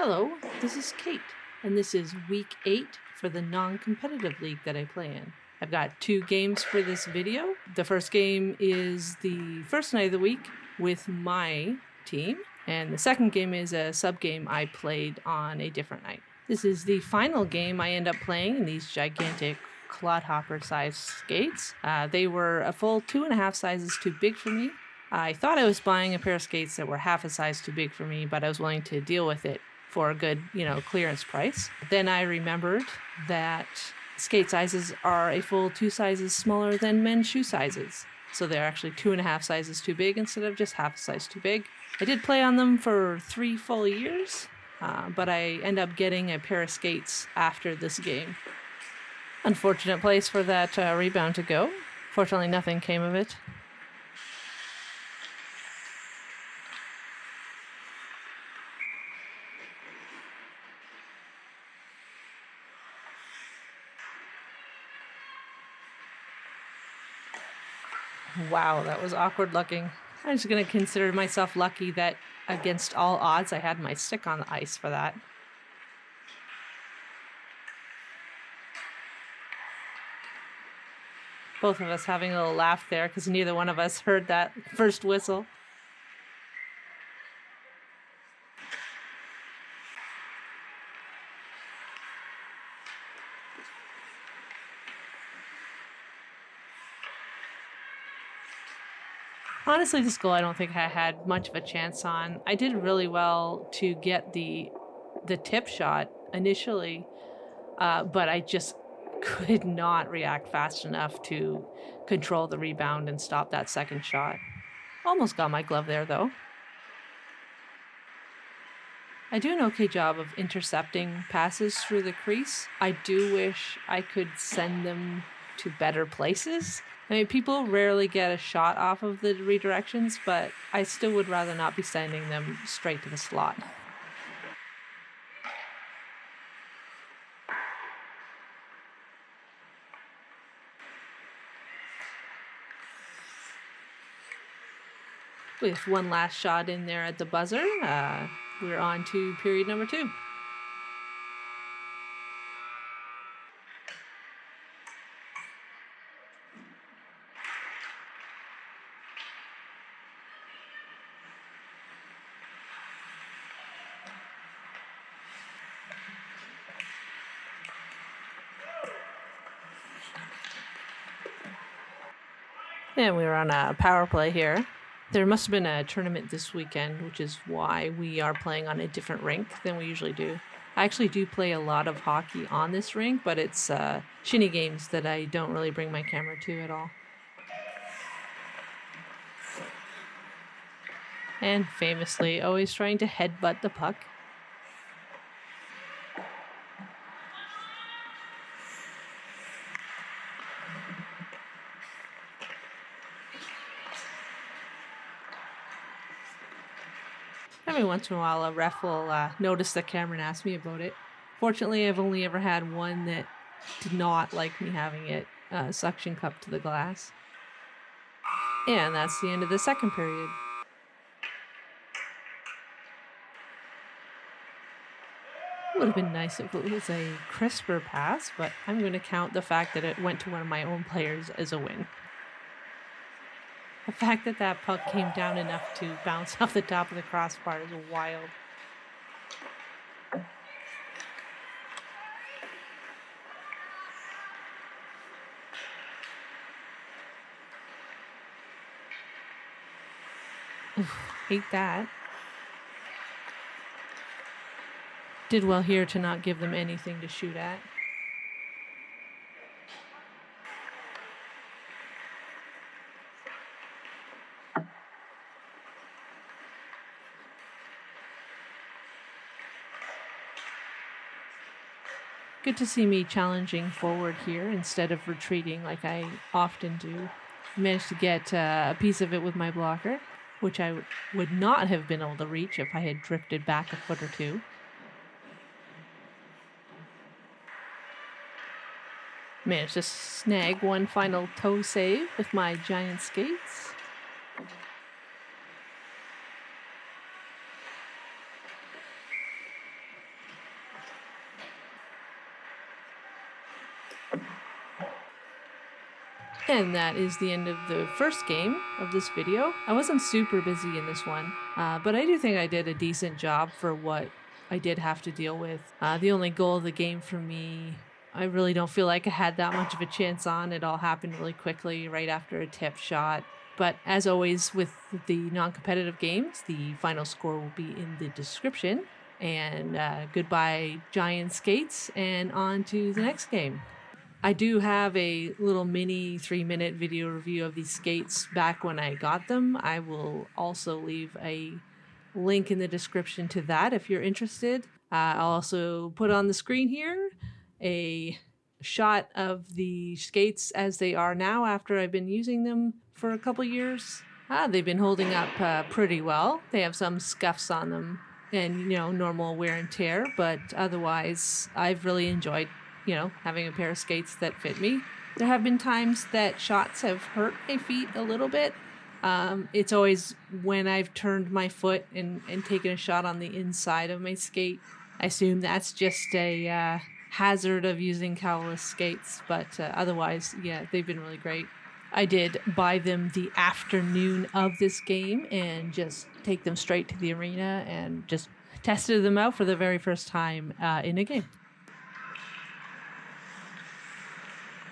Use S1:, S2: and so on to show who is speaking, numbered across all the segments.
S1: Hello, this is Kate, and this is week 8 for the non-competitive league that I play in. I've got 2 games for this video. The first game is the first night of the week with my team, and the second game is a sub-game I played on a different night. This is the final game I end up playing in these gigantic clodhopper-sized skates. They were a full 2.5 sizes too big for me. I thought I was buying a pair of skates that were half a size too big for me, but I was willing to deal with it for a good, clearance price. Then I remembered that skate sizes are a full 2 sizes smaller than men's shoe sizes. So they're actually 2.5 sizes too big instead of just half a size too big. I did play on them for 3 full years, but I end up getting a pair of skates after this game. Unfortunate place for that rebound to go. Fortunately, nothing came of it. Wow, that was awkward looking. I'm just going to consider myself lucky that against all odds I had my stick on the ice for that. Both of us having a little laugh there because neither one of us heard that first whistle. Honestly, this goal I don't think I had much of a chance on. I did really well to get the tip shot initially, but I just could not react fast enough to control the rebound and stop that second shot. Almost got my glove there, though. I do an okay job of intercepting passes through the crease. I do wish I could send them to better places. I mean, people rarely get a shot off of the redirections, but I still would rather not be sending them straight to the slot. With one last shot in there at the buzzer, we're on to period number 2. And we were on a power play here. There must have been a tournament this weekend, which is why we are playing on a different rink than we usually do. I actually do play a lot of hockey on this rink, but it's shinny games that I don't really bring my camera to at all. And famously, always trying to headbutt the puck. Every once in a while, a ref will notice the camera and ask me about it. Fortunately, I've only ever had one that did not like me having it suction cupped to the glass. And that's the end of the second period. It would have been nice if it was a crisper pass, but I'm going to count the fact that it went to one of my own players as a win. The fact that that puck came down enough to bounce off the top of the crossbar is wild. Oof, hate that. Did well here to not give them anything to shoot at. Good to see me challenging forward here instead of retreating like I often do. I managed to get a piece of it with my blocker, which I would not have been able to reach if I had drifted back a foot or two. Managed to snag one final toe save with my giant skates. And that is the end of the first game of this video. I wasn't super busy in this one, but I do think I did a decent job for what I did have to deal with. The only goal of the game for me, I really don't feel like I had that much of a chance on. It all happened really quickly right after a tip shot. But as always with the non-competitive games, the final score will be in the description. And goodbye giant skates, and on to the next game. I do have a little mini 3-minute video review of these skates back when I got them. I will also leave a link in the description to that if you're interested. I'll also put on the screen here a shot of the skates as they are now after I've been using them for a couple years. They've been holding up pretty well. They have some scuffs on them and, normal wear and tear, but otherwise I've really enjoyed, having a pair of skates that fit me. There have been times that shots have hurt my feet a little bit. It's always when I've turned my foot and taken a shot on the inside of my skate. I assume that's just a hazard of using cowless skates, but otherwise, yeah, they've been really great. I did buy them the afternoon of this game and just take them straight to the arena and just tested them out for the very first time in a game.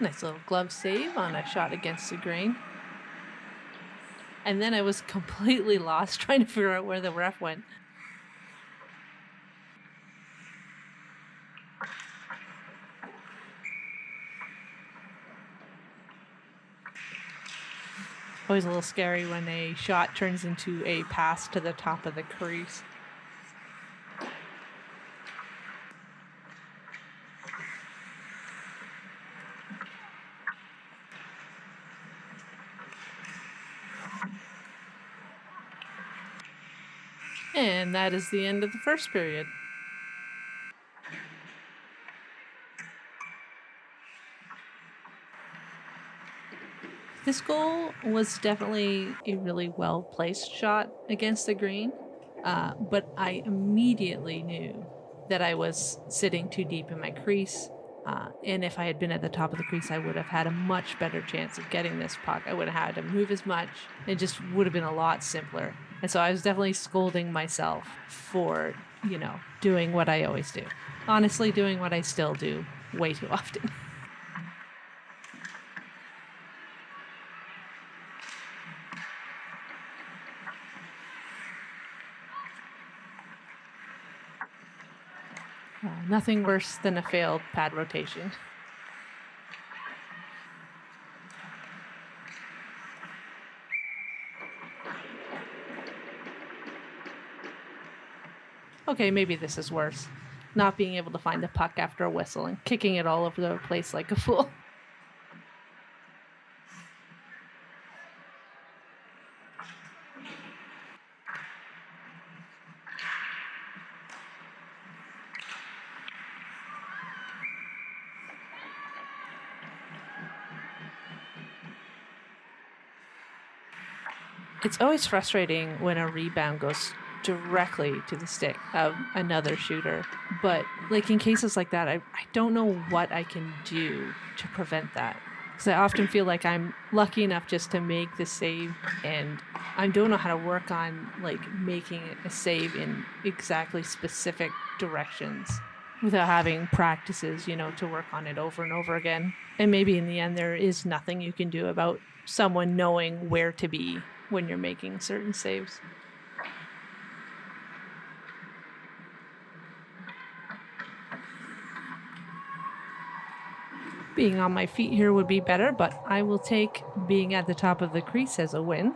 S1: Nice little glove save on a shot against the grain. And then I was completely lost trying to figure out where the ref went. Always a little scary when a shot turns into a pass to the top of the crease. And that is the end of the first period. This goal was definitely a really well-placed shot against the green, but I immediately knew that I was sitting too deep in my crease, and if I had been at the top of the crease, I would have had a much better chance of getting this puck. I would have had to move as much. It just would have been a lot simpler. And so I was definitely scolding myself for, doing what I always do. Honestly, doing what I still do way too often. Nothing worse than a failed pad rotation. Okay, maybe this is worse. Not being able to find the puck after a whistle and kicking it all over the place like a fool. It's always frustrating when a rebound goes directly to the stick of another shooter. But in cases like that, I don't know what I can do to prevent that. Because I often feel like I'm lucky enough just to make the save, and I don't know how to work on making a save in exactly specific directions without having practices, to work on it over and over again. And maybe in the end there is nothing you can do about someone knowing where to be when you're making certain saves. Being on my feet here would be better, but I will take being at the top of the crease as a win.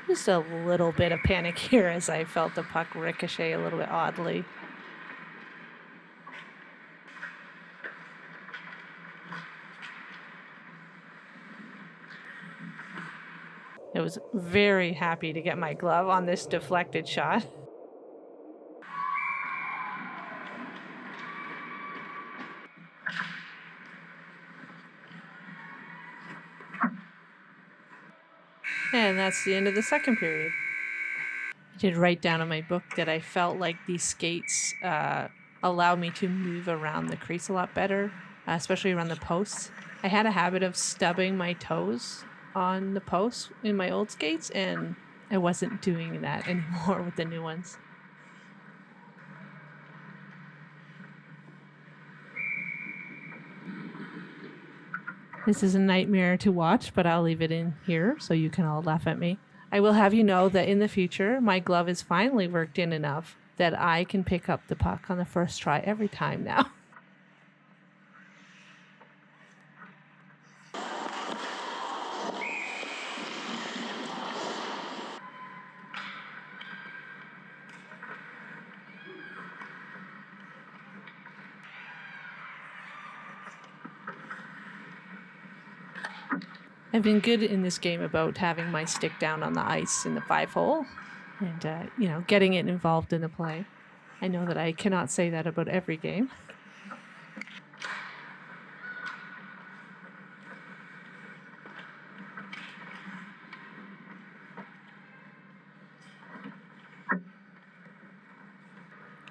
S1: Just a little bit of panic here as I felt the puck ricochet a little bit oddly. I was very happy to get my glove on this deflected shot. And that's the end of the second period. I did write down in my book that I felt like these skates allow me to move around the crease a lot better, especially around the posts. I had a habit of stubbing my toes on the posts in my old skates, and I wasn't doing that anymore with the new ones. This is a nightmare to watch, but I'll leave it in here so you can all laugh at me. I will have you know that in the future, my glove is finally worked in enough that I can pick up the puck on the first try every time now. I've been good in this game about having my stick down on the ice in the 5-hole and, getting it involved in the play. I know that I cannot say that about every game.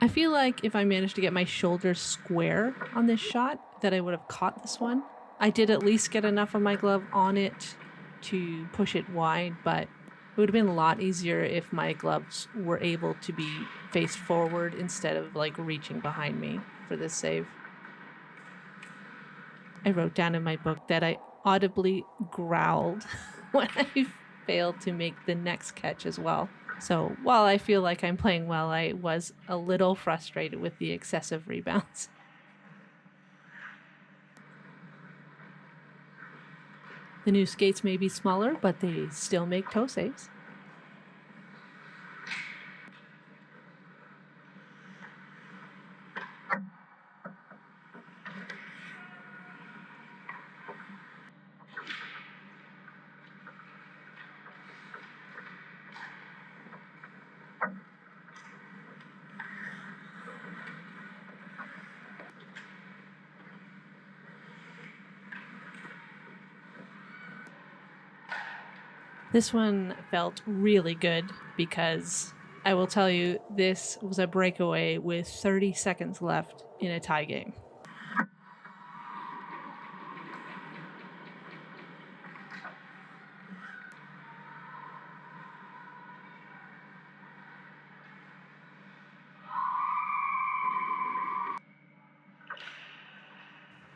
S1: I feel like if I managed to get my shoulders square on this shot, that I would have caught this one. I did at least get enough of my glove on it to push it wide, but it would have been a lot easier if my gloves were able to be faced forward instead of reaching behind me for this save. I wrote down in my book that I audibly growled when I failed to make the next catch as well. So while I feel like I'm playing well, I was a little frustrated with the excessive rebounds. The new skates may be smaller, but they still make toe saves. This one felt really good because I will tell you, this was a breakaway with 30 seconds left in a tie game.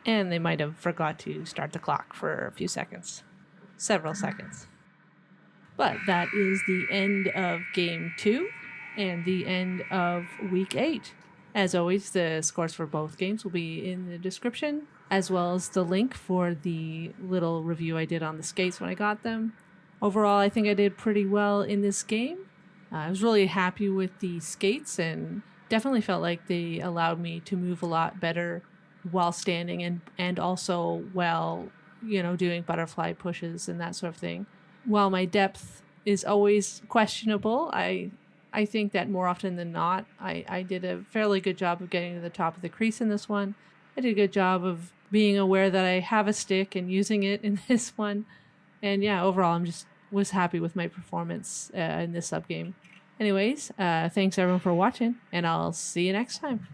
S1: And they might have forgot to start the clock for a few seconds. Several seconds. But that is the end of Game 2 and the end of Week 8. As always, the scores for both games will be in the description, as well as the link for the little review I did on the skates when I got them. Overall, I think I did pretty well in this game. I was really happy with the skates and definitely felt like they allowed me to move a lot better while standing and also while, doing butterfly pushes and that sort of thing. While my depth is always questionable, I think that more often than not, I did a fairly good job of getting to the top of the crease in this one. I did a good job of being aware that I have a stick and using it in this one. And yeah, overall, was happy with my performance in this sub game. Anyways, thanks everyone for watching, and I'll see you next time.